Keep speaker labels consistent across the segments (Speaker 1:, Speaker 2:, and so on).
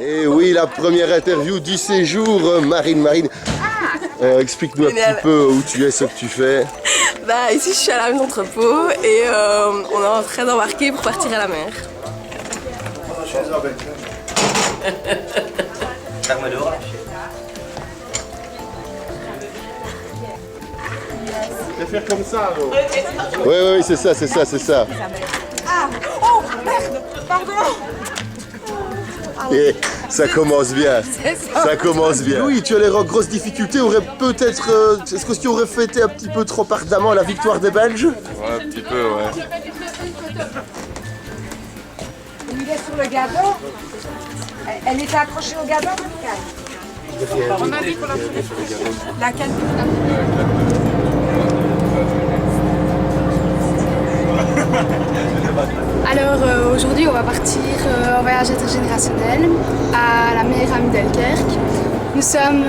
Speaker 1: Et oui, la première interview du séjour, Marine. Explique-nous un petit peu où tu es, ce que tu fais.
Speaker 2: Bah, ici, je suis à la maison d'entrepôt et on est en train d'embarquer pour partir à la mer.
Speaker 1: Je vais faire comme ça, alors. Oui, c'est ça.
Speaker 2: Ah, oh, merde, pardon.
Speaker 1: Et ça commence bien. Ça commence bien. Oui, tu as les grosses difficultés. Peut-être. Est-ce que tu aurais fêté un petit peu trop ardemment la victoire des Belges?
Speaker 3: Ouais, un petit peu, ouais.
Speaker 4: Il est sur le gazon. Elle était accrochée au gazon,
Speaker 2: On a dit pour la canne.
Speaker 5: Alors aujourd'hui on va partir en voyage intergénérationnel à la mer à Middelkerk. Nous sommes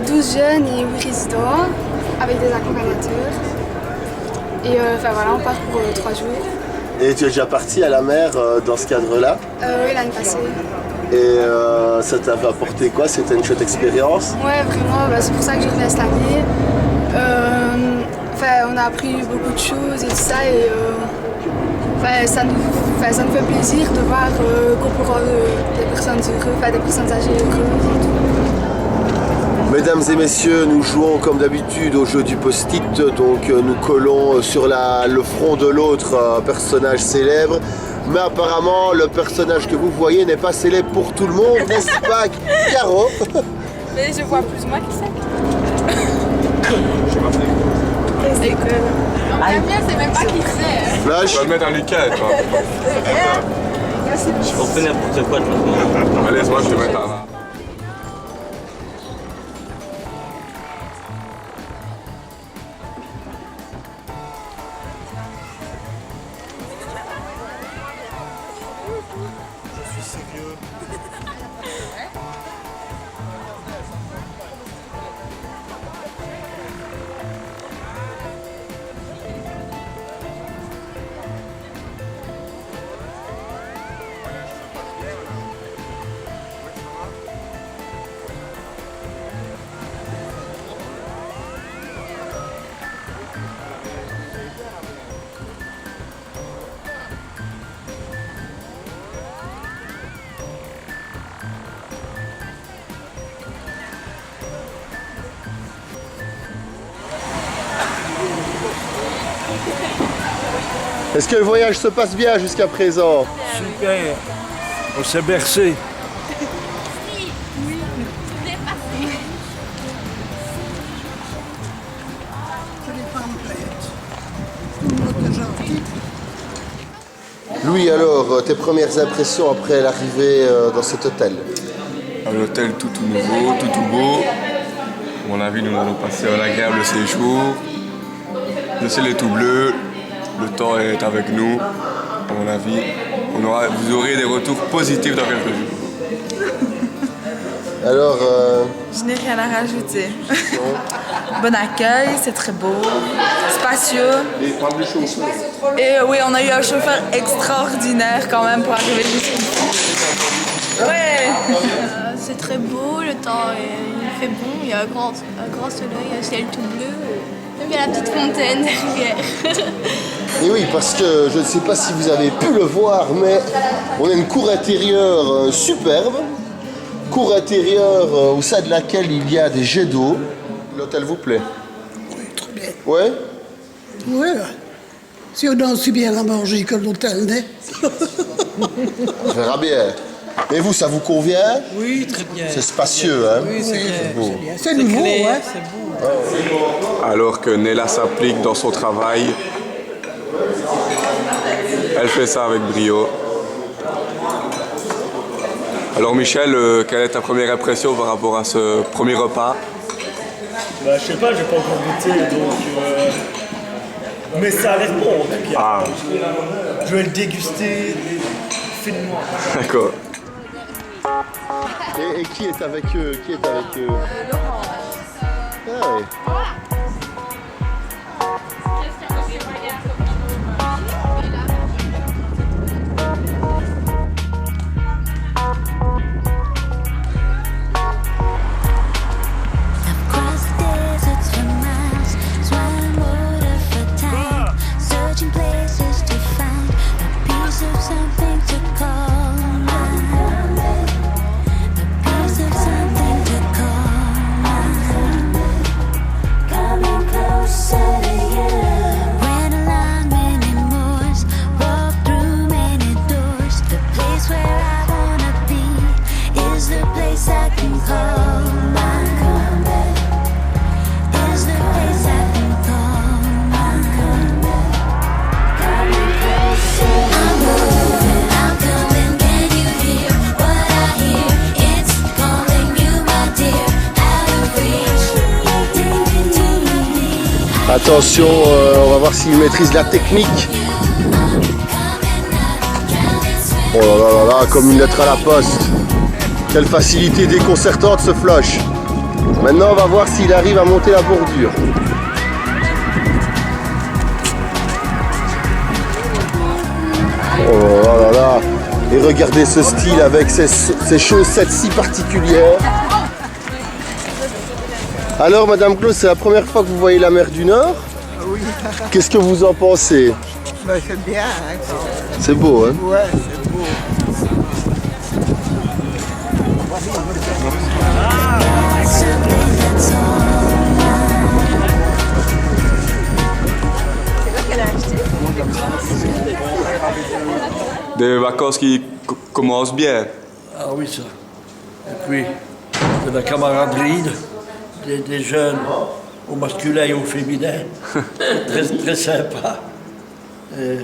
Speaker 5: 12 jeunes et 8 résidents avec des accompagnateurs. Et voilà, on part pour 3 jours.
Speaker 1: Et tu es déjà parti à la mer dans ce cadre-là?
Speaker 5: Oui, l'année passée.
Speaker 1: Et ça t'avait apporté quoi? C'était une chouette expérience?
Speaker 5: Ouais, vraiment, c'est pour ça que je venais cette année. On a appris beaucoup de choses et tout ça. Et ça nous fait plaisir de voir qu'on peut rendre des personnes heureuses, des personnes âgées heureuses et tout.
Speaker 1: Mesdames et messieurs, nous jouons comme d'habitude au jeu du post-it, donc nous collons sur le front de l'autre un personnage célèbre, mais apparemment le personnage que vous voyez n'est pas célèbre pour tout le monde, n'est-ce pas, Caro?
Speaker 2: Mais je vois plus ou moins qui c'est. C'est cool. Le mien, c'est même pas qui c'est.
Speaker 1: Flash.
Speaker 3: On va le mettre à Lucas, toi.
Speaker 6: Je comprends n'importe quoi de toute façon.
Speaker 3: Allez, laisse-moi, je vais le mettre à là.
Speaker 1: Est-ce que le voyage se passe bien jusqu'à présent?
Speaker 7: Super, on s'est bercé.
Speaker 1: Louis, alors, tes premières impressions après l'arrivée dans cet hôtel?
Speaker 3: Un hôtel tout nouveau, tout beau. À mon avis, nous allons passer un agréable séjour. Le ciel est tout bleu, le temps est avec nous. À mon avis, vous aurez des retours positifs dans quelques jours.
Speaker 1: Alors,
Speaker 2: Je n'ai rien à rajouter. Bon accueil, c'est très beau, spacieux. Et oui, on a eu un chauffeur extraordinaire quand même pour arriver jusqu'ici. Ouais.
Speaker 8: C'est très beau, le temps il fait bon, il y a un grand soleil, un ciel tout bleu. Même il y a la petite fontaine derrière.
Speaker 1: et oui, parce que je ne sais pas si vous avez pu le voir, mais on a une cour intérieure superbe. Cour intérieure au sein de laquelle il y a des jets d'eau. L'hôtel vous plaît?
Speaker 9: Oui, très bien.
Speaker 1: Ouais?
Speaker 9: Oui, si on a aussi bien à manger que l'hôtel, n'est?
Speaker 1: On verra bien. Et vous, ça vous convient?
Speaker 7: Oui, très bien.
Speaker 1: C'est spacieux, hein?
Speaker 7: Oui, c'est
Speaker 9: Oui, c'est nouveau,
Speaker 7: clair,
Speaker 9: hein?
Speaker 7: c'est beau.
Speaker 3: Alors que Nella s'applique dans son travail, elle fait ça avec brio. Alors Michel, quelle est ta première impression par rapport à ce premier repas?
Speaker 10: Bah, je sais pas, j'ai pas encore goûté, donc... Mais ça a l'air bon, en tout cas.
Speaker 3: Ah.
Speaker 10: Je vais le déguster finement.
Speaker 3: D'accord.
Speaker 1: Et qui est avec eux?
Speaker 2: Laurent.
Speaker 1: Ah ouais. attention, on va voir s'il maîtrise la technique. Oh là là là là, comme une lettre à la poste. Quelle facilité déconcertante ce flush. Maintenant on va voir s'il arrive à monter la bordure. Oh là là là. Et regardez ce style avec ces chaussettes si particulières. Alors Madame Claude, c'est la première fois que vous voyez la mer du Nord?
Speaker 11: Oui.
Speaker 1: Qu'est-ce que vous en pensez?
Speaker 11: Ben, c'est bien. Hein,
Speaker 1: c'est beau, hein?
Speaker 11: Ouais, c'est beau.
Speaker 3: Des vacances qui commencent bien.
Speaker 7: Ah oui, ça. Et puis, de la camaraderie, des jeunes au masculin et au féminin. Très, très sympa. Et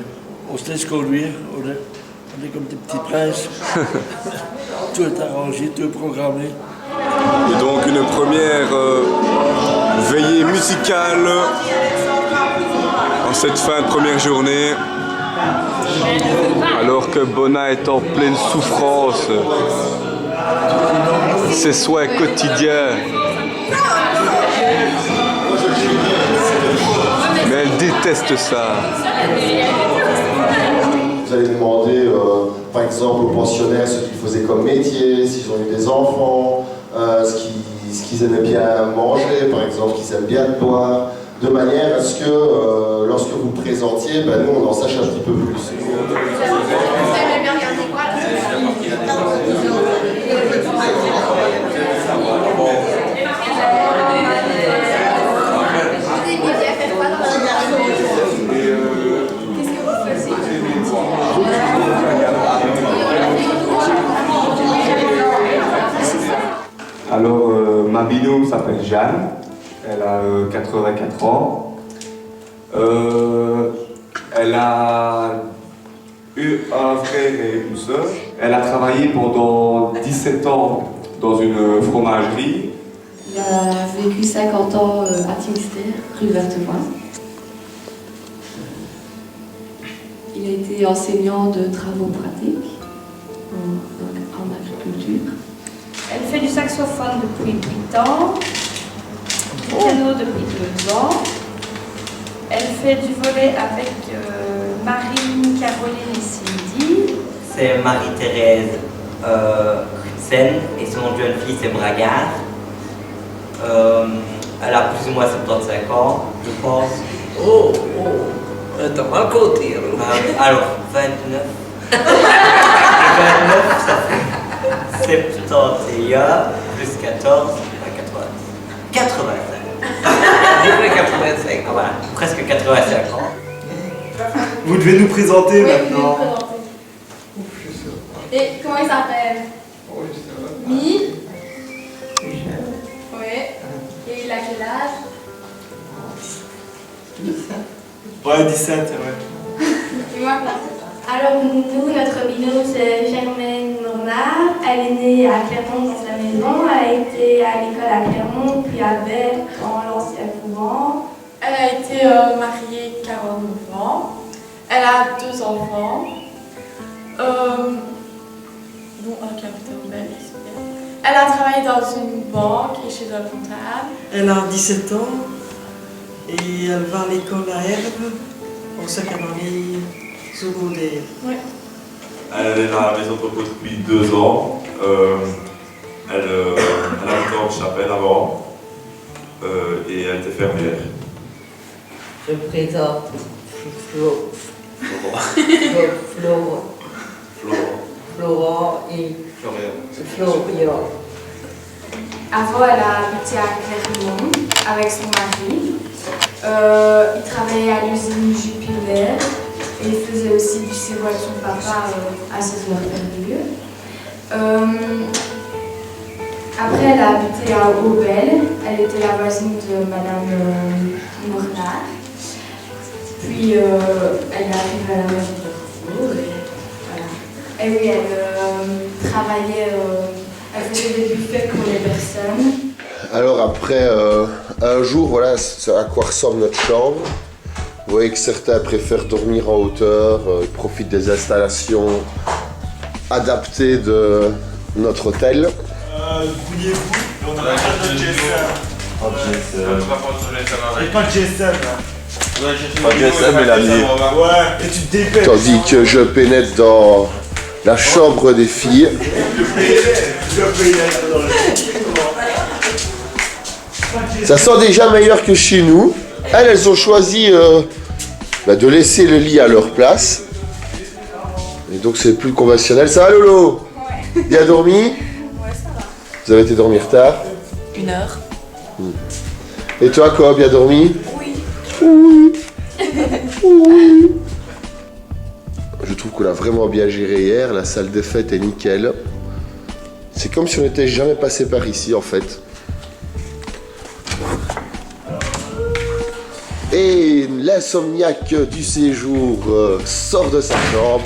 Speaker 7: on se laisse conduire, on est comme des petits princes. Tout est arrangé, tout est programmé.
Speaker 3: Et donc une première veillée musicale en cette fin de première journée. Alors que Bona est en pleine souffrance, ses souhaits quotidiens. Mais elle déteste ça.
Speaker 1: Vous allez demander, par exemple, aux pensionnaires ce qu'ils faisaient comme métier, s'ils ont eu des enfants, ce qu'ils aimaient bien manger, par exemple, ce qu'ils aiment bien boire, de manière à ce que lorsque vous présentiez, ben, nous on en sache un petit peu plus.
Speaker 3: Alors, ma binôme s'appelle Jeanne, elle a 84 ans. Elle a eu un frère et une sœur. Elle a travaillé pendant 17 ans dans une fromagerie.
Speaker 12: Il a vécu 50 ans à Timster, rue Vertevoix. Il a été enseignant de travaux pratiques en agriculture.
Speaker 13: Elle fait du saxophone depuis 8 ans, du piano depuis 2 ans. Elle fait du volley avec Marine, Caroline et Cindy.
Speaker 6: C'est Marie-Thérèse Sen et son nom de jeune fille c'est Bragard. Elle a plus ou moins 75 ans, je pense.
Speaker 11: Oh, attends, à côté
Speaker 6: alors, 29. 29, ça fait 71 plus 14, 85.
Speaker 11: J'ai fait 85 ans.
Speaker 6: Voilà, presque 85 ans.
Speaker 10: Vous devez nous présenter maintenant.
Speaker 8: Et comment il s'appelle? Mi. Oui. Et il a quel âge?
Speaker 10: Ouais, 17, ouais.
Speaker 8: Et moi,
Speaker 14: Alors nous, notre binôme c'est Germaine Mornard. Elle est née à Clermont dans sa maison. Elle a été à l'école à Clermont, puis à Berck dans l'ancien couvent.
Speaker 2: Elle a été mariée 49 ans. Elle a 2 enfants. Dont un capitaine belge. Elle a travaillé dans une banque et chez un comptable.
Speaker 11: Elle a 17 ans et elle va à l'école à Herbe, en 5e année secondaire.
Speaker 2: Oui.
Speaker 15: Elle est dans la maison de repos depuis 2 ans. Elle habitait en Chapelle avant et elle était fermière.
Speaker 16: Je présente Florent et Florian.
Speaker 14: Avant, elle a habité à Clermont avec son mari. Il travaillait à l'usine Jupiler et il faisait aussi du sirop avec son papa à ses heures perdues. Après, elle a habité à Aubel. Elle était la voisine de Madame Mornard. Puis, elle est arrivée à la maison de repos. Et oui, elle travaillait, elle faisait des buffets pour les personnes.
Speaker 1: Alors après un jour, voilà à quoi ressemble notre chambre. Vous voyez que certains préfèrent dormir en hauteur, ils profitent des installations adaptées de notre hôtel.
Speaker 10: Grouillez-vous, on a pas de GSM. Et pas de GSM.
Speaker 15: Pas de GSM, mais la nuit.
Speaker 10: Ouais, et tu te dépêches.
Speaker 1: Tandis que je pénètre dans la chambre des filles. Ça sent déjà meilleur que chez nous. Elles ont choisi de laisser le lit à leur place. Et donc c'est plus conventionnel. Ça va Lolo? Ouais. Bien dormi?
Speaker 2: Ouais, ça va.
Speaker 1: Vous avez été dormir tard?
Speaker 2: 1 heure.
Speaker 1: Et toi quoi, bien dormi?
Speaker 2: Oui.
Speaker 1: Oui. Oui. Je trouve qu'on a vraiment bien géré hier. La salle des fêtes est nickel. C'est comme si on n'était jamais passé par ici en fait. Et l'insomniaque du séjour sort de sa chambre.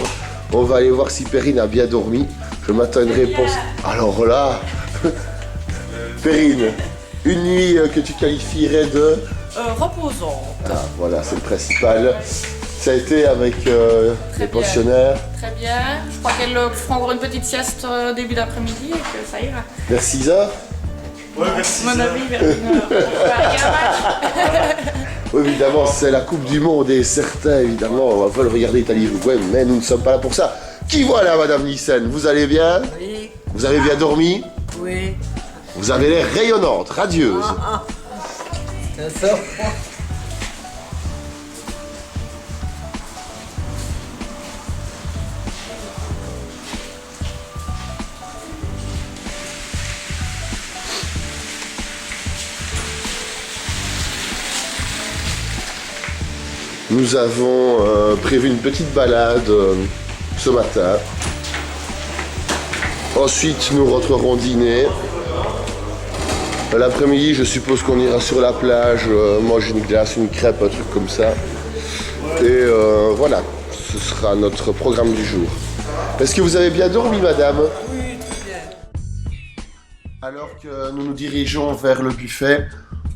Speaker 1: On va aller voir si Perrine a bien dormi. Je m'attends à une réponse. Alors là, Perrine, une nuit que tu qualifierais de...
Speaker 2: Reposante.
Speaker 1: Ah, voilà, c'est le principal. Ça a été avec les pensionnaires.
Speaker 17: Très bien. Je crois qu'elle fera encore une petite sieste début d'après-midi et que ça ira.
Speaker 1: Vers 6h?
Speaker 10: Ouais, vers 6h.
Speaker 17: À mon avis, vers 1h. Il y a un match.
Speaker 1: Oui, évidemment, c'est la Coupe du Monde et certains, évidemment, veulent regarder Italie-Uruguay, mais nous ne sommes pas là pour ça. Qui voilà, Madame Nissen? Vous allez bien?
Speaker 16: Oui.
Speaker 1: Vous avez bien dormi?
Speaker 16: Oui.
Speaker 1: Vous avez l'air rayonnante, radieuse.
Speaker 16: C'est ça.
Speaker 1: Nous avons prévu une petite balade ce matin. Ensuite, nous rentrerons dîner. L'après-midi, je suppose qu'on ira sur la plage, manger une glace, une crêpe, un truc comme ça. Et voilà, ce sera notre programme du jour. Est-ce que vous avez bien dormi, madame?
Speaker 16: Oui, très bien.
Speaker 1: Alors que nous nous dirigeons vers le buffet,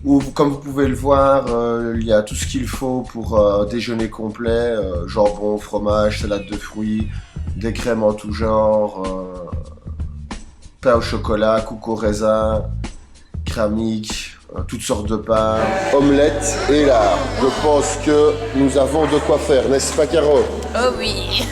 Speaker 1: où, comme vous pouvez le voir, il y a tout ce qu'il faut pour déjeuner complet, jambon, fromage, salade de fruits, des crèmes en tout genre, pain au chocolat, coucou au raisin, cramique, toutes sortes de pains, omelette. Et là, je pense que nous avons de quoi faire, n'est-ce pas Caro?
Speaker 17: Oh oui.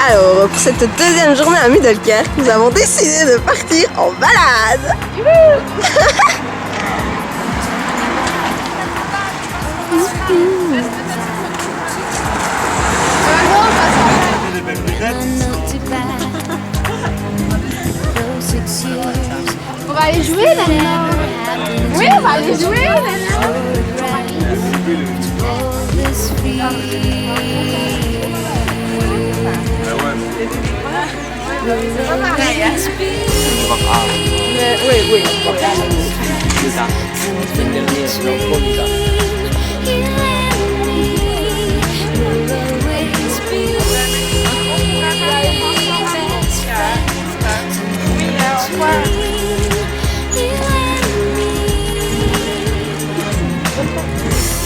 Speaker 18: Alors, pour cette deuxième journée à Middelkerk, nous avons décidé de partir en balade.
Speaker 5: On va aller jouer maintenant. Oui, on va aller jouer maintenant.
Speaker 17: C'est pas pareil, hein?
Speaker 18: Oui.
Speaker 16: C'est ça. La semaine dernière, c'est encore ça.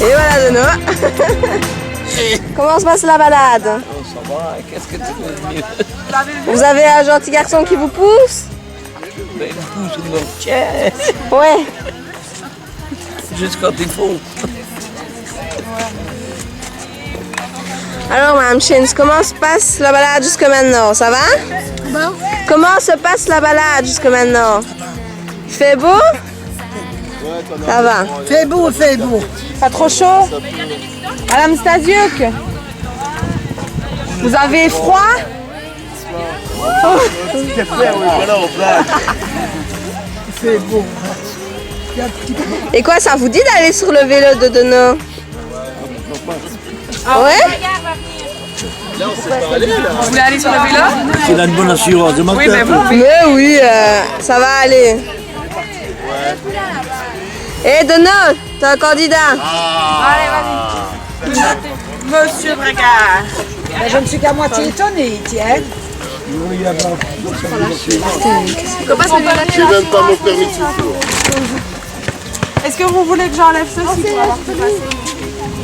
Speaker 18: Et voilà de nous. Comment se passe la balade?
Speaker 16: Oh, ça va, qu'est-ce que tu veux mieux?
Speaker 18: Vous avez un gentil garçon qui vous pousse?
Speaker 16: Ben, il pousse une tiens.
Speaker 18: Ouais.
Speaker 16: Juste quand il faut.
Speaker 18: Alors, Madame Shins, comment se passe la balade jusque maintenant? Ça va?
Speaker 5: Bon.
Speaker 18: Comment se passe la balade jusque maintenant? Il fait beau? Ça va.
Speaker 9: Fait beau, fait beau.
Speaker 2: Pas trop chaud? Madame Stasiuk, vous avez froid?
Speaker 9: Fait beau.
Speaker 18: Et quoi, ça vous dit d'aller sur le vélo de Dono?
Speaker 2: Ah
Speaker 18: ouais?
Speaker 2: Vous voulez aller sur le vélo?
Speaker 7: C'est une bonne assurance de
Speaker 2: Oui, mais vous.
Speaker 18: Mais oui, ça va aller. Hé, Donald, t'es un candidat.
Speaker 2: Allez, vas-y. Monsieur Bragard.
Speaker 4: Ben, je ne suis qu'à moitié étonnée, tiens.
Speaker 1: J'ai même pas mon permis de souffle.
Speaker 2: Est-ce que vous voulez que j'enlève ceci pour avoir plus facile?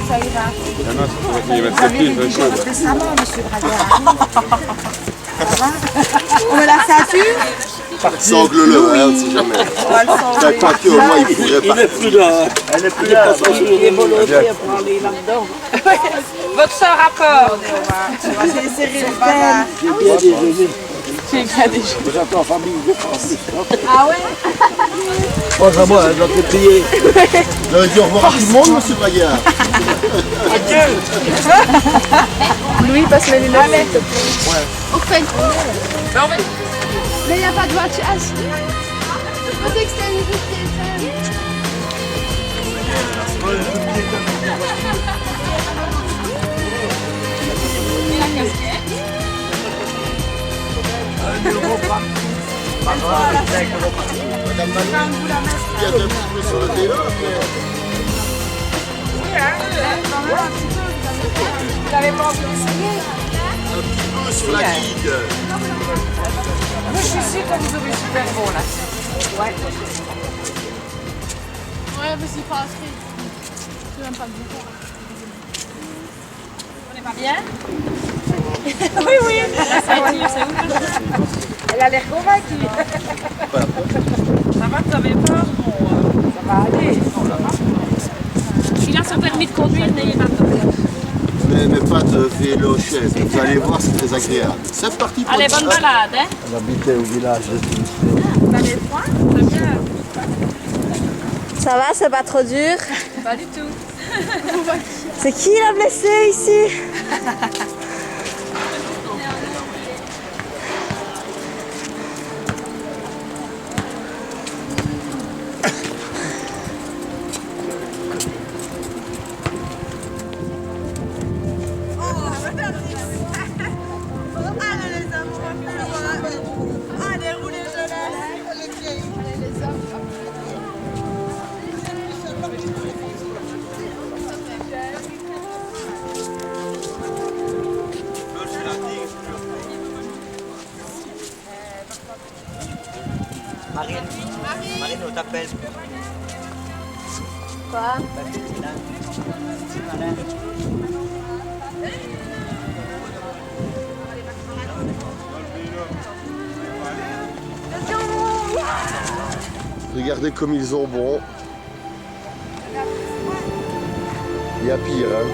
Speaker 2: Ça ira.
Speaker 4: Vous avez rédigé votre testament, monsieur Bragard. On met la ceinture?
Speaker 1: Sangle-le, hein, si jamais. Quoi que, au moins, il pourrait pas.
Speaker 7: Il n'est plus là.
Speaker 4: Il est volontaire pour aller là-dedans.
Speaker 2: Votre soeur a peur.
Speaker 4: On va serrer le bagage.
Speaker 7: J'ai bien déjeuné.
Speaker 2: J'ai bien déjeuné.
Speaker 7: J'attends en famille de France.
Speaker 2: Ah ouais?
Speaker 7: Pense à moi, je dois te payer.
Speaker 1: Vous avez dit au revoir à tout le monde, monsieur Bragard.
Speaker 5: Louis, passe les lunettes.
Speaker 2: Allez.
Speaker 5: On fait.
Speaker 2: Ben, on va...
Speaker 5: Mais il n'y a pas de voiture. Ah, si. Je pensais que c'était une petite
Speaker 1: Madame Manon, il y a un petit peu sur le vélo, mais...
Speaker 2: Vous n'avez pas envie d'essayer?
Speaker 1: Un petit peu sur la guide.
Speaker 2: Moi, je suis sûre que vous aurez super bon là. Ouais.
Speaker 8: Ouais, mais c'est pas assez. C'est même pas le bon.
Speaker 13: On n'est pas bien?
Speaker 2: Oui, oui.
Speaker 13: La ceinture, c'est où?
Speaker 4: Elle a l'air convaincue.
Speaker 13: Ça va, vous avez peur? Bon,
Speaker 4: ça va aller.
Speaker 13: Il a son permis de conduire, n'ayez pas peur.
Speaker 1: Mais pas de vélo chaise. Vous allez voir, c'est très agréable. C'est parti pour
Speaker 13: Allez, bonne balade, hein?
Speaker 7: On habitait au village de Finistère.
Speaker 13: Vous avez froid? Très bien.
Speaker 18: Ça va, c'est pas trop dur?
Speaker 13: Pas du tout.
Speaker 18: C'est qui l'a blessé ici?
Speaker 6: Marine, on t'appelle.
Speaker 18: Quoi?
Speaker 1: Regardez comme ils ont bon. Il y a pire, hein.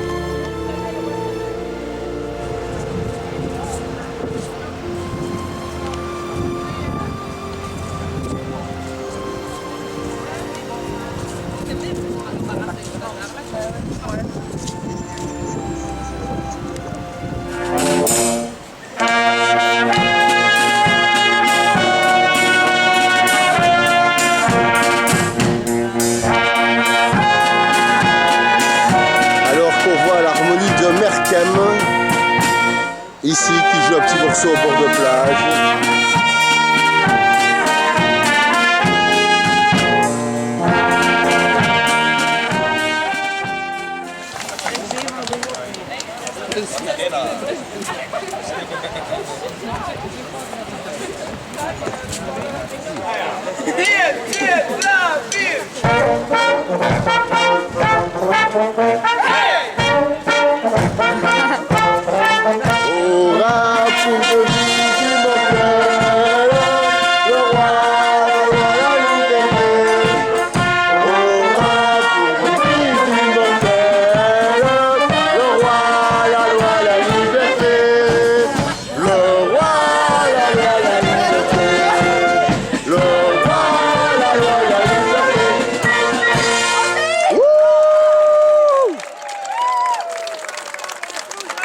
Speaker 1: Ici, qui joue un petit morceau au bord de plage.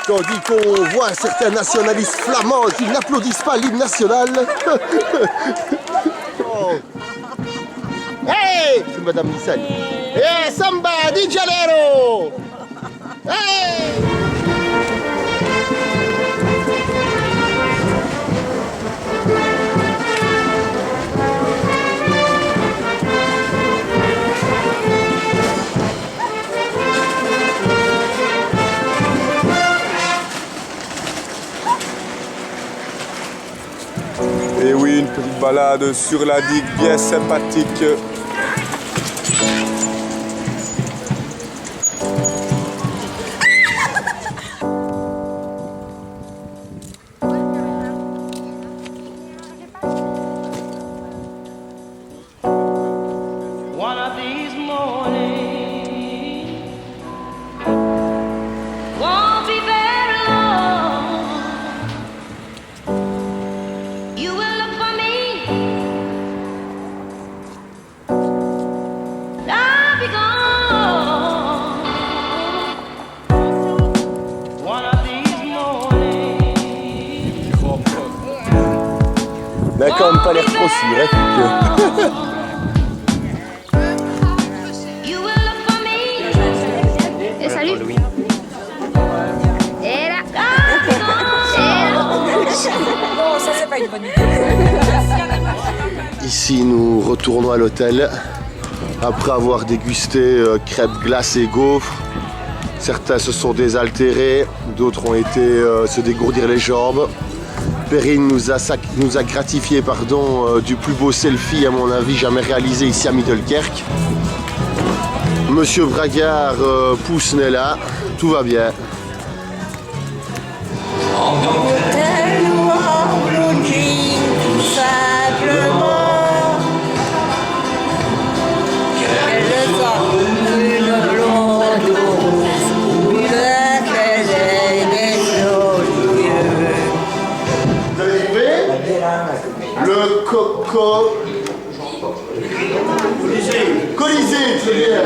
Speaker 1: Tandis qu'on voit certains nationalistes flamands qui n'applaudissent pas l'hymne national. Oh. Hey, c'est Madame Nissan. Hey, Samba di Janeiro. Hey.
Speaker 3: petite balade sur la digue bien sympathique.
Speaker 19: One of these mornings won't be very long. You will look for me. I'll be gone. One of these mornings.
Speaker 1: n'a quand même pas l'air trop sûr, hein,
Speaker 5: Et salut. Et là.
Speaker 4: Non, ça c'est pas une bonne idée.
Speaker 1: Ici, nous retournons à l'hôtel après avoir dégusté crêpes, glaces et gaufres. Certains se sont désaltérés, d'autres ont été se dégourdir les jambes. Perrine nous a gratifié du plus beau selfie, à mon avis, jamais réalisé ici à Middelkerk. Monsieur Bragard pousse Nella, tout va bien. Le coco Colisée, très bien.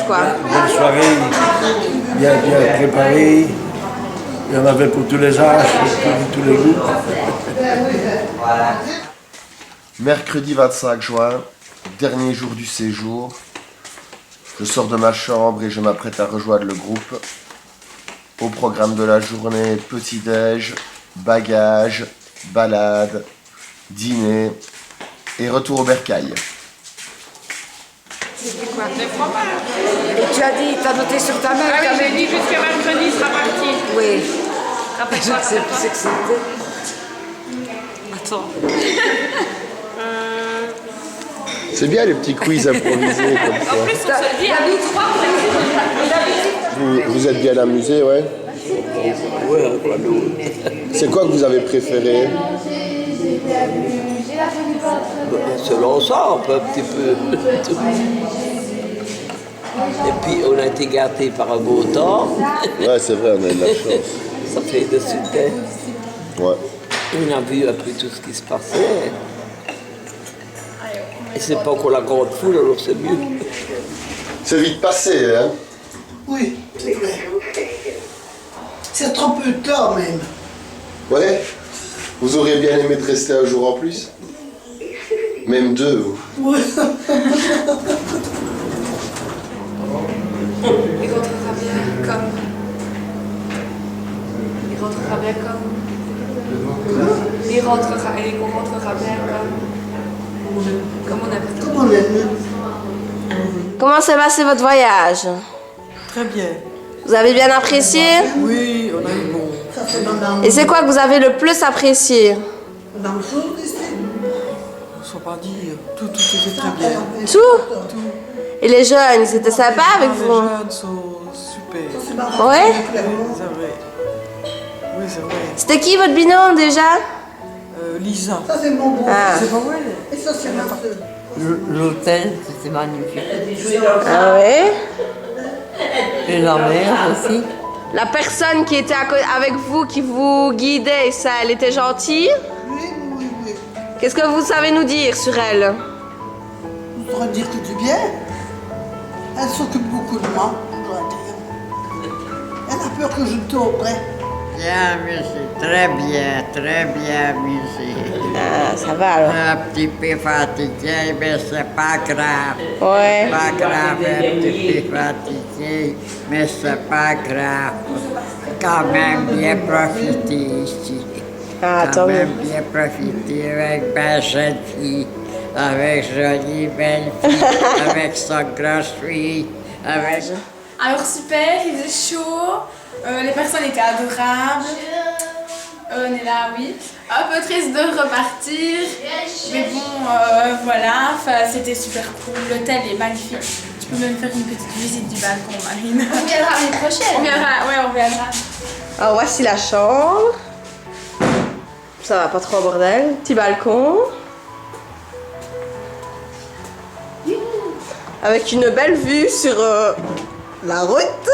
Speaker 7: Bonne soirée, bien préparée. Il y en avait pour tous les âges, pour tous les goûts.
Speaker 1: Mercredi 25 juin, dernier jour du séjour. Je sors de ma chambre et je m'apprête à rejoindre le groupe. Au programme de la journée, petit-déj, bagages, balade, dîner et retour au bercail.
Speaker 13: C'était quoi? Des fromages.
Speaker 4: Et tu as dit, tu as noté sur ta main.
Speaker 13: Ah oui, j'ai dit jusqu'à mercredi, sera parti.
Speaker 4: Oui.
Speaker 13: Rappelle-toi.
Speaker 4: Je sais plus ce que c'était.
Speaker 13: Attends.
Speaker 1: C'est bien les petits quiz improvisés comme ça.
Speaker 13: En plus, on se dit, à nous trois,
Speaker 1: Vous êtes bien amusés, ouais?
Speaker 7: Ouais, quoi
Speaker 1: C'est quoi que vous avez préféré?
Speaker 16: C'est l'ensemble un petit peu. Et puis on a été gâtés par un beau temps.
Speaker 1: Ouais, c'est vrai, on a eu de la chance.
Speaker 16: Ça fait de suite.
Speaker 1: Ouais.
Speaker 16: On a vu un peu tout ce qui se passait. Et c'est pas encore la grande foule, alors c'est mieux.
Speaker 1: C'est vite passé, hein?
Speaker 9: Oui, c'est clair. C'est trop peu de temps même.
Speaker 1: Ouais? Vous auriez bien aimé de rester un jour en plus? Même deux, vous?
Speaker 9: Oui.
Speaker 14: Il rentrera bien comme. Il rentrera bien comme. On rentrera bien comme on aime.
Speaker 9: Comme on aime.
Speaker 18: Comment s'est passé votre voyage?
Speaker 11: Très bien.
Speaker 18: Vous avez bien apprécié?
Speaker 11: Oui, on a eu bon.
Speaker 9: Ça fait dans
Speaker 18: Et c'est quoi que vous avez le plus apprécié?
Speaker 9: le jour ici.
Speaker 11: On ne faut pas dire. Tout était très bien.
Speaker 18: Tout? Et les jeunes, ils étaient sympas avec vous?
Speaker 11: Les jeunes sont super.
Speaker 18: Ouais?
Speaker 11: Oui, c'est vrai. Oui, c'est vrai.
Speaker 18: C'était qui votre binôme déjà?
Speaker 11: Lisa.
Speaker 9: Ça c'est mon beau.
Speaker 18: Ah.
Speaker 11: C'est pas vrai.
Speaker 9: Et ça c'est ma soeur.
Speaker 20: L'hôtel, c'était magnifique.
Speaker 18: Ah ouais?
Speaker 20: Et la mer aussi.
Speaker 18: La personne qui était avec vous, qui vous guidait, ça, elle était gentille?
Speaker 9: Oui.
Speaker 18: Qu'est-ce que vous savez nous dire sur elle?
Speaker 9: Je voudrais dire que du bien. Elle s'occupe beaucoup de moi, je dois dire. Elle a peur que je tombe.
Speaker 20: Bien amusé, très bien amusé.
Speaker 18: Ah, ça va alors.
Speaker 20: Un petit peu fatigué, mais c'est pas grave.
Speaker 18: Ouais.
Speaker 20: Pas grave, un petit peu fatigué, mais c'est pas grave. Quand même bien profité ici.
Speaker 18: Ah,
Speaker 20: Quand même bien profité avec ma jeune fille, avec jolie belle fille, avec son grosse fille, avec...
Speaker 2: Alors super, il faisait chaud, les personnes étaient adorables. On est là, oui. Un peu triste de repartir, mais bon, voilà, c'était super cool. L'hôtel est magnifique. Tu peux même faire une petite visite du balcon, Marine.
Speaker 8: On viendra l'année prochaine.
Speaker 2: On viendra.
Speaker 18: Alors voici la chambre. Ça va pas trop en bordel. Petit balcon. Avec une belle vue sur la route.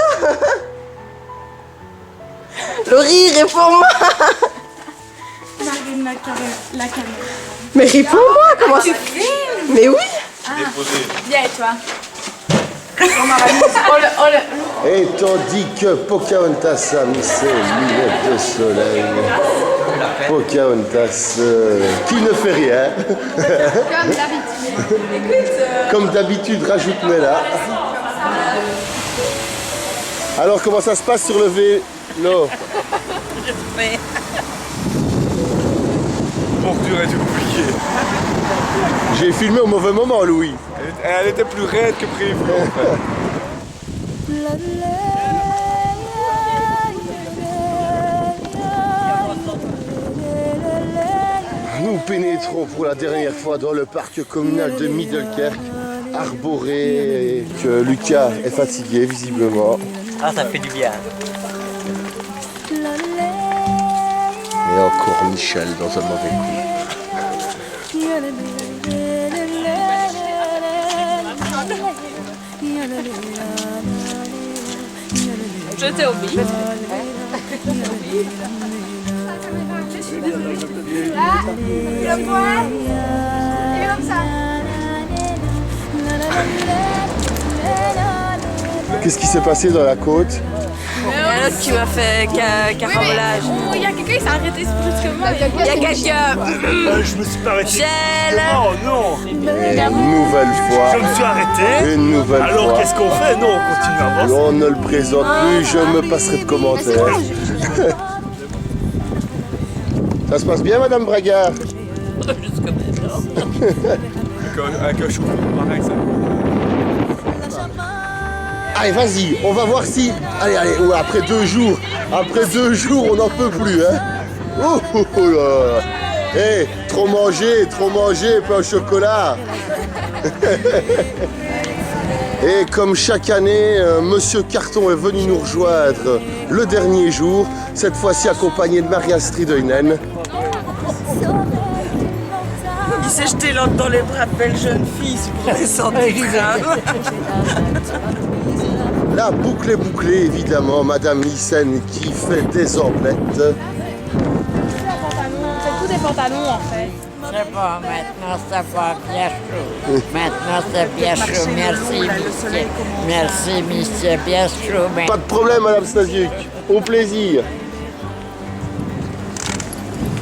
Speaker 18: Laurie, réponds-moi.
Speaker 2: Marine, la caméra.
Speaker 18: Mais réponds-moi, comment
Speaker 2: tu
Speaker 18: ça...
Speaker 2: filmes?
Speaker 18: Mais oui.
Speaker 2: Viens, et toi?
Speaker 1: Et tandis que Pocahontas a mis ses lunettes de soleil, Pocahontas qui ne fait rien.
Speaker 2: Comme d'habitude.
Speaker 1: Comme d'habitude, rajoute-moi là. Alors, comment ça se passe sur le vélo?
Speaker 3: Bordure est compliqué.
Speaker 1: J'ai filmé au mauvais moment, Louis.
Speaker 3: Elle était plus raide que prévu en fait.
Speaker 1: Nous pénétrons pour la dernière fois dans le parc communal de Middelkerk, arboré, et que Lucas est fatigué visiblement.
Speaker 6: Ah, ça fait du bien.
Speaker 1: Et encore Michel dans un mauvais coup.
Speaker 2: Je t'ai oublié.
Speaker 8: Là, comme toi, et comme ça.
Speaker 1: Qu'est-ce qui s'est passé dans la côte?
Speaker 18: Il y a l'autre qui m'a fait carambolage.
Speaker 2: Il y a quelqu'un qui s'est arrêté brusquement.
Speaker 18: Il y a quelqu'un.
Speaker 10: Je me suis pas arrêté.
Speaker 18: Gel.
Speaker 10: Oh non.
Speaker 1: Et une nouvelle fois.
Speaker 10: Je me suis arrêté.
Speaker 1: Une nouvelle
Speaker 10: Alors
Speaker 1: fois.
Speaker 10: qu'est-ce qu'on fait? Non, on continue à avancer.
Speaker 1: On ne le présente plus, je me passerai de commentaires. Ça se passe bien, Madame Braga?
Speaker 3: Avec un chou, pareil ça.
Speaker 1: Allez, vas-y, on va voir si... Allez, ouais, après 2 jours, on n'en peut plus, hein. Oh là là. Eh, trop manger, pain au chocolat. Et comme chaque année, Monsieur Carton est venu nous rejoindre le dernier jour, cette fois-ci accompagné de Maria Stridoinen.
Speaker 11: Il s'est jeté dans les bras de belle jeune fille pour descendre du train.
Speaker 1: La boucle est bouclée, évidemment, Madame Lyssen qui fait des emplettes.
Speaker 2: C'est tous des pantalons en fait.
Speaker 20: C'est bon, maintenant ça va bien chaud. Maintenant c'est bien chaud, merci monsieur. Merci monsieur, bien chaud. Mais...
Speaker 1: Pas de problème, Madame Stasiuk, au plaisir.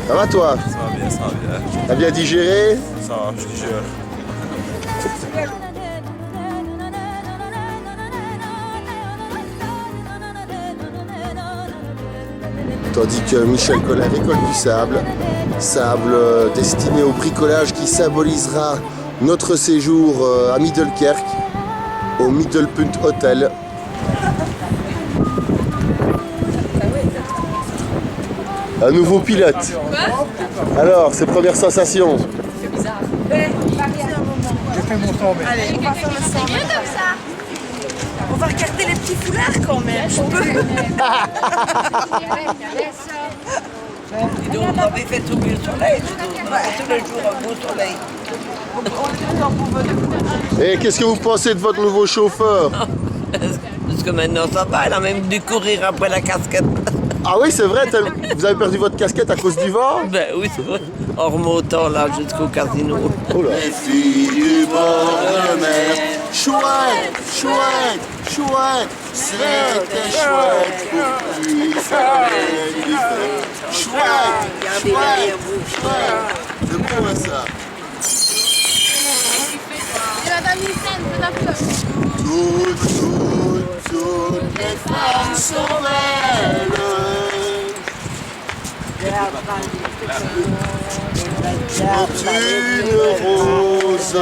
Speaker 1: Ça va toi?
Speaker 15: Ça va bien, ça va bien.
Speaker 1: T'as bien digéré?
Speaker 15: Ça va, je digère.
Speaker 1: Tandis que Michel Collet récolte du sable. Sable destiné au bricolage qui symbolisera notre séjour à Middelkerk, au Middelpunt Hotel. Un nouveau pilote. Alors, ses premières sensations?
Speaker 2: C'est bizarre.
Speaker 10: J'ai fait mon temps, mais...
Speaker 11: Allez, on va faire le sang.
Speaker 8: C'est mieux comme ça.
Speaker 11: On va regarder les petits foulards quand même. Je peux.
Speaker 7: Dis donc, vous avez fait tout le soleil, tous les jours un beau soleil.
Speaker 1: Et qu'est-ce que vous pensez de votre nouveau chauffeur?
Speaker 7: Parce que maintenant ça va, elle a même dû courir après la casquette.
Speaker 1: Ah oui, c'est vrai, vous avez perdu votre casquette à cause du vent?
Speaker 7: Ben oui, c'est vrai. En remontant là jusqu'au casino.
Speaker 1: Oh là. Les filles du bord de mer, chouette, chouette, chouette, c'était chouette pour qui ça avait du feu. Chouette, chouette, chouette. C'est beau hein, ça.
Speaker 8: Et la dame Hussein, fais la fleur.
Speaker 1: Toutes les femmes sont belles. Une rose,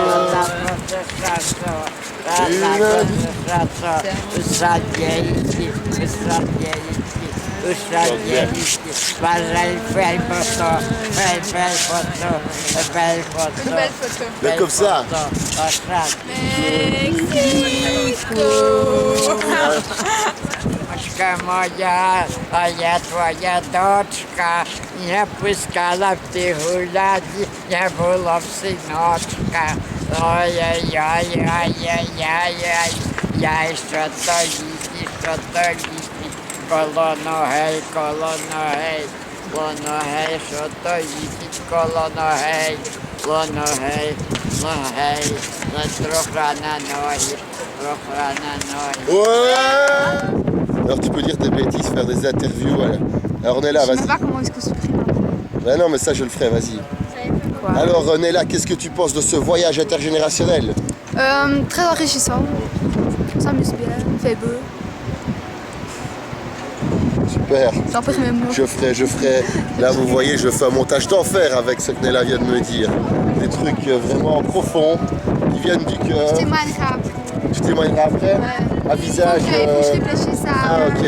Speaker 1: mais comme ça.
Speaker 20: Моя твоя дочка, не пускала в ті гуляді, не було б синочка. Ой-ой-ой-ой-ой-ой-ой, я що то їсти, коло ногей, що то їсти, коло ногей, трохи на ноги,
Speaker 1: Ouais. Alors tu peux dire des bêtises, faire des interviews. Alors Nella, vas-y.
Speaker 5: Je sais pas comment est-ce que se prend.
Speaker 1: Ben non, mais ça je le ferai, vas-y. Alors Nella, qu'est-ce que tu penses de ce voyage intergénérationnel?
Speaker 5: Très enrichissant. On s'amuse bien, il fait beau.
Speaker 1: Super.
Speaker 5: J'en perds mes mots.
Speaker 1: Je ferai. Là vous voyez, je fais un montage d'enfer avec ce que Nella vient de me dire. Des trucs vraiment profonds qui viennent du cœur.
Speaker 5: Je témoignerai après.
Speaker 1: Tu témoigneras après?
Speaker 5: Ouais.
Speaker 1: À visage.
Speaker 5: Faut que je réfléchisse à.
Speaker 1: Ah ok.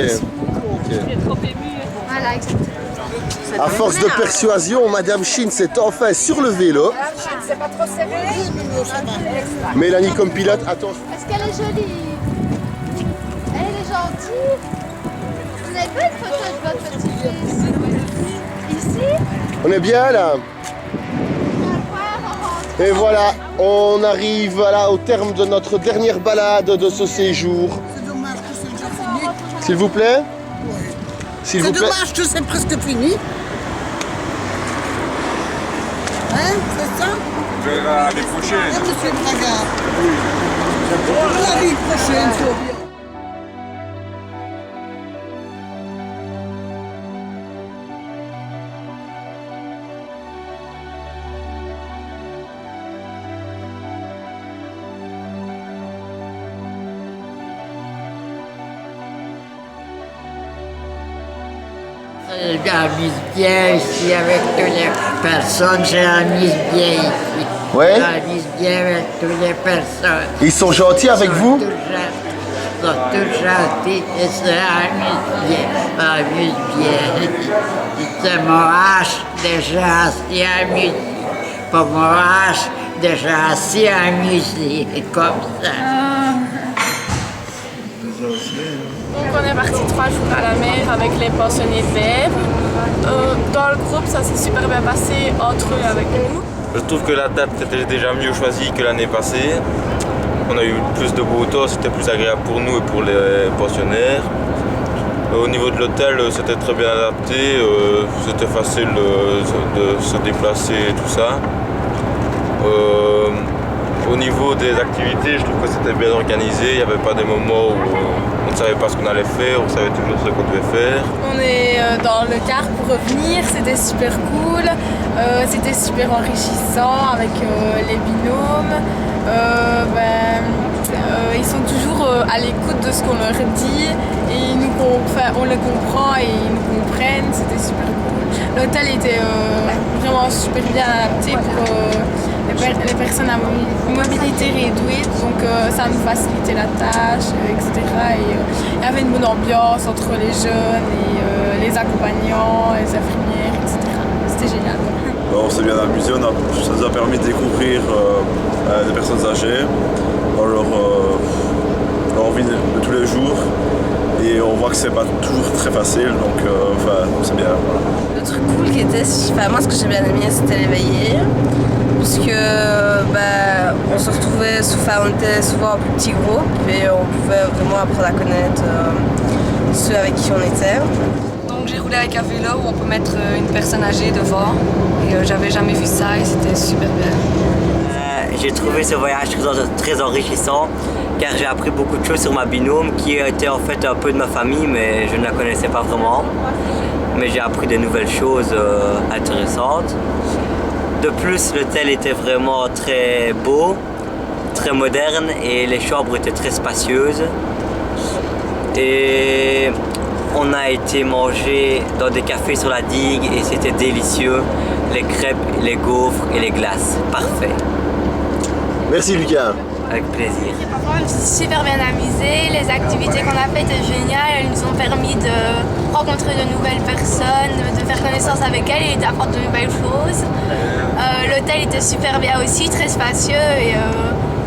Speaker 5: Voilà, exactement.
Speaker 1: À force de persuasion, Madame Chine s'est enfin sur le vélo.
Speaker 4: C'est pas trop serré.
Speaker 1: Mélanie comme pilote, attends.
Speaker 8: Est-ce qu'elle est jolie? Elle est gentille. Vous n'avez pas une photo de votre petit-fils? Ici?
Speaker 1: On est bien là? Et voilà, on arrive là, au terme de notre dernière balade de ce séjour.
Speaker 9: C'est dommage que c'est déjà fini.
Speaker 1: S'il vous plaît?
Speaker 9: Oui.
Speaker 1: S'il vous
Speaker 9: C'est
Speaker 1: plaît.
Speaker 9: dommage que c'est presque fini. Hein, c'est ça?
Speaker 3: Je verrai l'année prochaine.
Speaker 9: Et monsieur Braga. L'année prochaine, faut bien.
Speaker 20: Je m'amuse bien ici avec toutes les personnes, je m'amuse bien ici.
Speaker 1: Ouais.
Speaker 20: Je m'amuse bien avec toutes les personnes.
Speaker 1: Ils sont gentils avec vous?
Speaker 20: Ils sont tous gentils et se m'amuse bien. C'est mon âge déjà assez amusé. Pour mon âge déjà assez amusé, comme ça.
Speaker 17: Donc on est parti 3 jours à la mer avec les pensionnaires verts. Dans le groupe, ça s'est super bien passé entre eux et avec nous.
Speaker 21: Je trouve que la date était déjà mieux choisie que l'année passée. On a eu plus de beau temps, c'était plus agréable pour nous et pour les pensionnaires. Au niveau de l'hôtel, c'était très bien adapté, c'était facile de se déplacer et tout ça. Au niveau des activités, je trouve que c'était bien organisé, il n'y avait pas des moments où on ne savait pas ce qu'on allait faire, on savait toujours ce qu'on devait faire.
Speaker 2: On est dans le car pour revenir, c'était super cool, c'était super enrichissant avec les binômes. Ils sont toujours à l'écoute de ce qu'on leur dit et on les comprend et ils nous comprennent, c'était super cool. L'hôtel était vraiment super bien adapté pour les personnes à mobilité réduite, donc ça nous facilitait la tâche, etc. Et il y avait une bonne ambiance entre les jeunes et les accompagnants, les infirmières, etc. C'était génial.
Speaker 15: On s'est bien amusé, ça nous a permis de découvrir des personnes âgées, leur vie de tous les jours.
Speaker 12: et on voit que c'est pas toujours très facile, donc c'est bien. Voilà.
Speaker 18: Le truc cool qui était, moi ce que j'ai bien aimé c'était les veillées, puisque on se retrouvait, on était souvent en plus petits groupes et on pouvait vraiment apprendre à connaître ceux avec qui on était.
Speaker 22: Donc j'ai roulé avec un vélo où on peut mettre une personne âgée devant et j'avais jamais vu ça et c'était super bien.
Speaker 6: J'ai trouvé ce voyage très enrichissant car j'ai appris beaucoup de choses sur ma binôme qui était en fait un peu de ma famille mais je ne la connaissais pas vraiment. Mais j'ai appris de nouvelles choses intéressantes. De plus, l'hôtel était vraiment très beau, très moderne et les chambres étaient très spacieuses. Et on a été manger dans des cafés sur la digue et c'était délicieux. Les crêpes, les gaufres et les glaces, parfait.
Speaker 1: Merci Lucas.
Speaker 6: Avec plaisir.
Speaker 8: On s'est super bien amusés, les activités qu'on a faites étaient géniales, elles nous ont permis de rencontrer de nouvelles personnes, de faire connaissance avec elles et d'apprendre de nouvelles choses. L'hôtel était super bien aussi, très spacieux et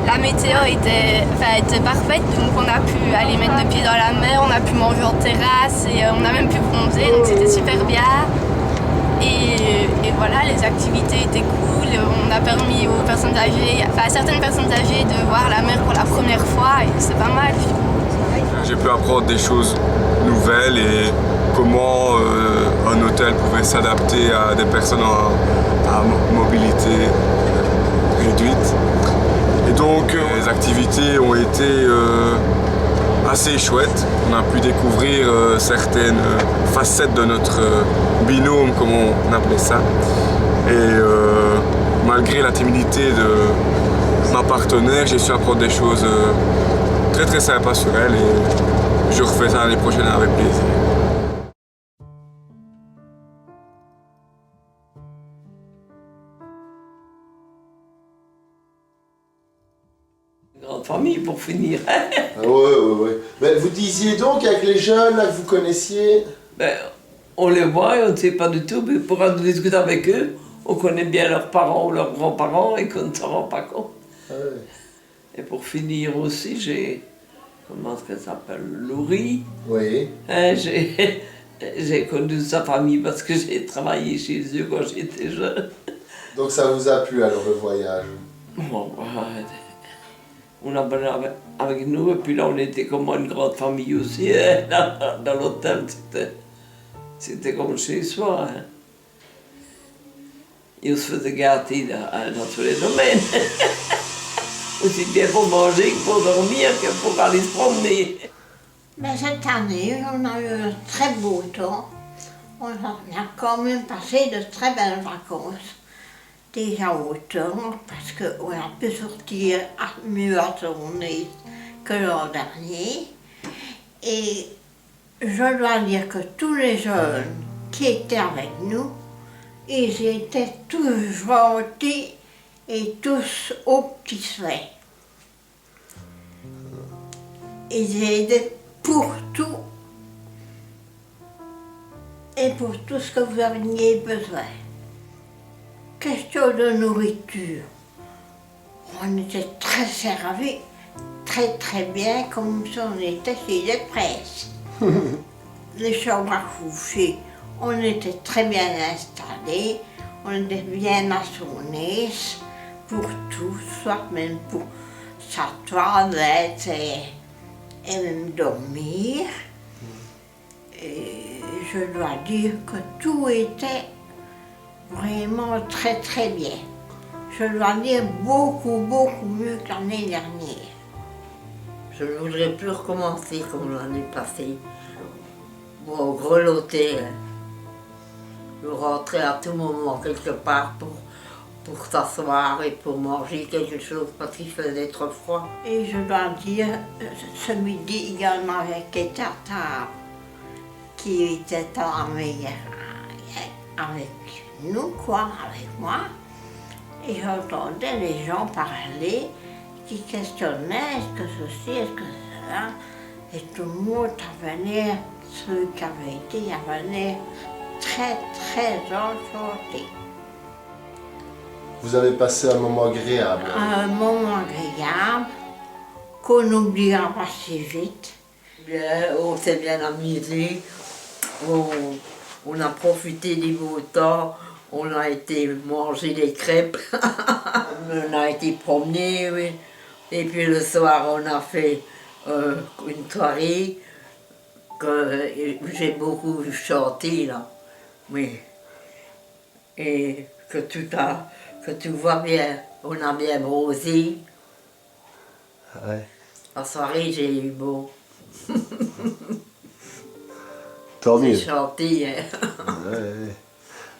Speaker 8: la météo était parfaite, donc on a pu aller mettre le pied dans la mer, on a pu manger en terrasse et on a même pu bronzer, donc c'était super bien. Et voilà, les activités étaient cool, on a permis aux personnes âgées, à certaines personnes âgées de voir la mer pour la première fois et c'est pas mal.
Speaker 3: J'ai pu apprendre des choses nouvelles et comment un hôtel pouvait s'adapter à des personnes à mobilité réduite. Et donc les activités ont été assez chouettes. On a pu découvrir certaines facettes de notre binôme, comme on appelait ça. Et malgré la timidité de ma partenaire, j'ai su apprendre des choses très très sympas sur elle et je refais ça l'année prochaine avec plaisir.
Speaker 7: Grande famille pour finir.
Speaker 1: Oui. Mais vous disiez donc avec les jeunes là, que vous connaissiez.
Speaker 7: On les voit et on ne sait pas du tout, mais pour discuter avec eux, on connaît bien leurs parents ou leurs grands-parents et qu'on ne s'en rend pas compte.
Speaker 1: Ah ouais.
Speaker 7: Et pour finir aussi, j'ai, comment est-ce qu'elle s'appelle, Laurie.
Speaker 1: Oui.
Speaker 7: J'ai connu sa famille parce que j'ai travaillé chez eux quand j'étais jeune.
Speaker 1: Donc ça vous a plu alors le voyage?
Speaker 7: Bon, on a venu avec nous et puis là on était comme une grande famille aussi. Dans l'hôtel, c'était comme chez soi. Hein. Et on se faisait gâter dans tous les domaines. Aussi bien pour manger que pour dormir, que pour aller se promener.
Speaker 23: Mais cette année, on a eu un très beau temps. On a quand même passé de très belles vacances. Déjà automne, parce qu'on a pu sortir mieux à tourner que l'an dernier. Et je dois dire que tous les jeunes qui étaient avec nous, ils étaient tous gentils et tous aux petits soins. Ils aidaient pour tout et pour tout ce que vous aviez besoin. Question de nourriture, on était très servis, très bien, comme si on était chez les presses. Les chambres à coucher, on était très bien installés, on était bien assournés pour tout, soit même pour sa toilette et même dormir. Et je dois dire que tout était vraiment très bien. Je dois dire beaucoup mieux que l'année dernière.
Speaker 20: Je ne voudrais plus recommencer comme l'année passée. Bon, grelotter. Je rentrais à tout moment quelque part pour s'asseoir et pour manger quelque chose parce qu'il faisait trop froid.
Speaker 23: Et je dois dire, ce midi également avec les tartares qui étaient avec nous, quoi, avec moi. Et j'entendais les gens parler, qui questionnaient est-ce que ceci, est-ce que cela. Et tout le monde avait l'air, ceux qui avaient été, avaient l'air très enchantés.
Speaker 1: Vous avez passé un moment agréable.
Speaker 23: Un moment agréable qu'on n'oubliera pas si vite.
Speaker 20: Bien, on s'est bien amusé. On a profité du beau temps. On a été manger des crêpes. On a été promener, oui. Et puis le soir, on a fait une soirée que j'ai beaucoup chanté là. Oui. Et que tu vois bien, on a bien brosé.
Speaker 1: Ouais.
Speaker 20: La soirée, j'ai eu beau.
Speaker 1: Tant mieux.
Speaker 20: J'ai chanté. Hein.
Speaker 1: Ouais.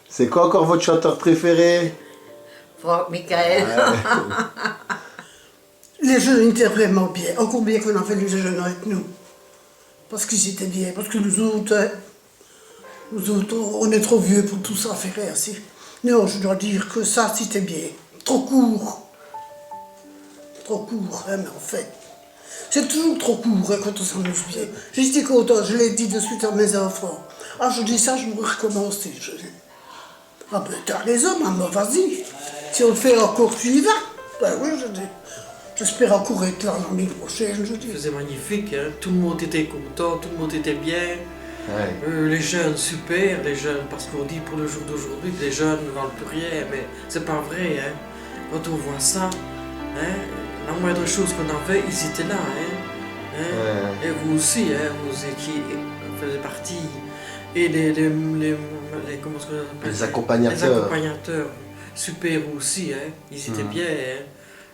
Speaker 1: C'est quoi encore votre chanteur préféré?
Speaker 20: Franck Michael.
Speaker 1: Ouais.
Speaker 9: Les jeunes étaient vraiment bien. Encore bien qu'on a fait les jeunes avec nous. Parce qu'ils étaient bien. Parce que nous autres, on est trop vieux pour tout ça faire ainsi. Non, je dois dire que ça, c'était bien. Trop court. Trop court, hein, mais en fait. C'est toujours trop court hein, quand on s'amuse bien. J'étais content, je l'ai dit de suite à mes enfants. Ah, je dis ça, je vais recommencer. Ah ben, t'as raison, maman, vas-y. Si on le fait encore, tu y vas. Ben oui, je dis. J'espère encore être là l'année prochaine, je dis.
Speaker 11: C'était magnifique, hein. Tout le monde était content, tout le monde était bien.
Speaker 1: Ouais.
Speaker 11: Les jeunes, super, les jeunes, parce qu'on dit pour le jour d'aujourd'hui que les jeunes ne valent plus rien, mais c'est pas vrai, hein. Quand on voit ça, hein, la moindre chose qu'on avait, ils étaient là, hein.
Speaker 1: Ouais.
Speaker 11: Et vous aussi, hein, vous faisiez partie. Et comment est-ce qu'on appelle?
Speaker 1: Les accompagnateurs.
Speaker 11: Les accompagnateurs, super aussi, hein. Ils étaient bien, hein.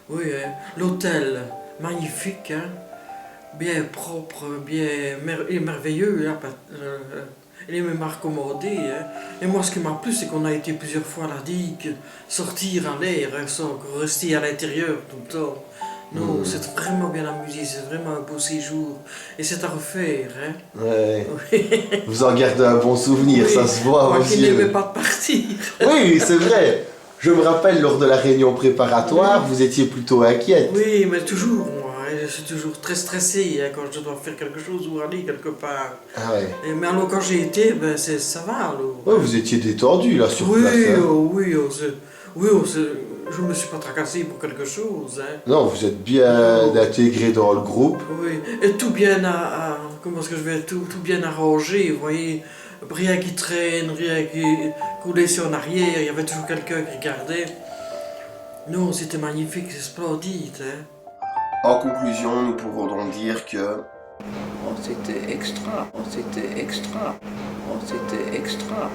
Speaker 11: Oui, hein. L'hôtel, magnifique, hein. Bien propre, bien merveilleux, hein. Il est même accommodé. Hein. Et moi, ce qui m'a plu, c'est qu'on a été plusieurs fois à la digue, sortir à l'air, hein, sans rester à l'intérieur tout le temps. Non, c'est vraiment bien amusé, c'est vraiment un beau séjour. Et c'est à refaire. Hein.
Speaker 1: Ouais.
Speaker 11: Oui.
Speaker 1: Vous en gardez un bon souvenir,
Speaker 11: Oui.
Speaker 1: ça se voit
Speaker 11: Moi
Speaker 1: aux
Speaker 11: qui
Speaker 1: yeux.
Speaker 11: n'aimais pas partir.
Speaker 1: Oui, c'est vrai. Je me rappelle, lors de la réunion préparatoire, vous étiez plutôt inquiète.
Speaker 11: Oui, mais toujours, moi. Hein, je suis toujours très stressé hein, quand je dois faire quelque chose ou aller quelque part.
Speaker 1: Ah ouais.
Speaker 11: Mais alors quand j'ai été, ben, ça va alors.
Speaker 1: Ouais, vous étiez détendu là sur place. Hein.
Speaker 11: Je me suis pas tracassé pour quelque chose. Hein.
Speaker 1: Non, vous êtes bien intégré dans le groupe.
Speaker 11: Oui, et tout bien comment est-ce que je vais tout bien arrangé, vous voyez. Rien qui traîne, rien qui coulait sur en arrière, il y avait toujours quelqu'un qui regardait. Non, c'était magnifique, c'est splendide. Hein.
Speaker 1: En conclusion, nous pourrons donc dire que...
Speaker 7: Oh, c'était extra, oh, c'était extra, oh, c'était extra.